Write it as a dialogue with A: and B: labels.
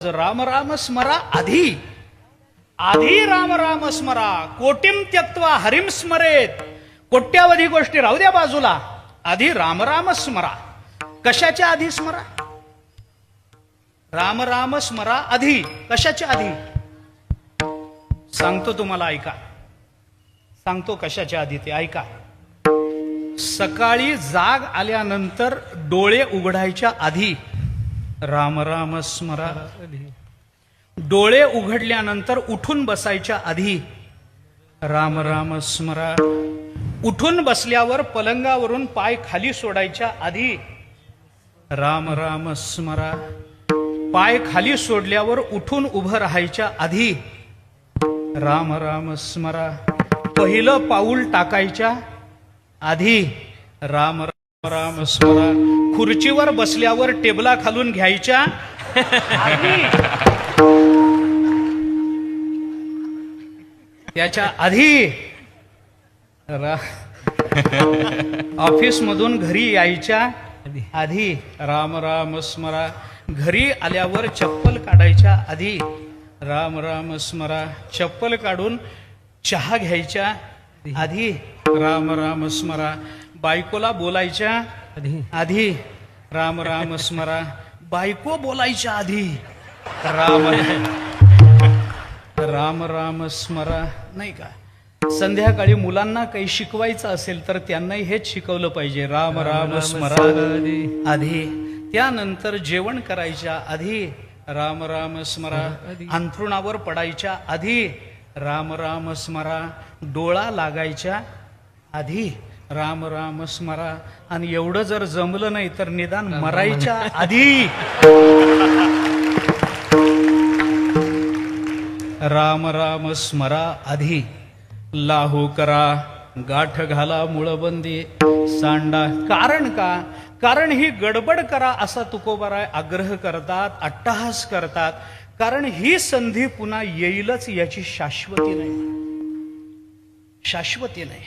A: राम राम स्मरा आधी आधी राम राम स्मरा कोटीम त्यक्त्वा हरिम स्मरेत. कोट्यावधी गोष्टी राहू द्या बाजूला, आधी राम राम स्मरा. कशाच्या आधी स्मरा? राम राम स्मरा आधी. कशाच्या आधी सांगतो तुम्हाला, ऐका. सांगतो कशाच्या आधी ते ऐका. सकाळी जाग आल्यानंतर डोळे उघडायच्या आधी राम राम स्मरा. डोळे उघडल्यानंतर उठून बसायच्या आधी राम राम स्मरा. उठून बसल्यावर पलंगावरून पाय खाली सोडायच्या आधी राम राम स्मरा. पाय खाली सोडल्यावर उठून उभं राहायच्या आधी राम राम स्मरा. पहिलं पाऊल टाकायच्या आधी राम राम राम स्मरा. खुर्चीवर बसल्यावर टेबला खालून घ्यायच्या त्याच्या आधी ऑफिस मधून घरी यायच्या आधी राम राम स्मरा. घरी आल्यावर चप्पल काढायच्या आधी राम राम स्मरा. चप्पल काढून चहा घ्यायच्या आधी राम राम स्मरा. बायकोला बोलायच्या आधी राम राम स्मरा. बायको बोलायच्या आधी राम राम राम स्मरा. नाही का? संध्याकाळी मुलांना काही शिकवायचं असेल तर त्यांनाही हेच शिकवलं पाहिजे, राम राम स्मरा आधी. त्यानंतर जेवण करायच्या आधी राम राम स्मरा. अंथरुणावर पडायच्या आधी राम राम स्मरा. डोळा लागायच्या आधी राम राम स्मरा. आणि एवढं जर जमलं नाही तर निदान मरायच्या आधी राम राम स्मरा आधी. लाहू करा गाठ घाला मुळबंदी सांडा. कारण का? कारण ही गडबड करा असा तुकोबाराय आग्रह करतात, अट्टहास करतात. कारण ही संधी पुन्हा येईलच याची शाश्वती नाही. शाश्वती नाही.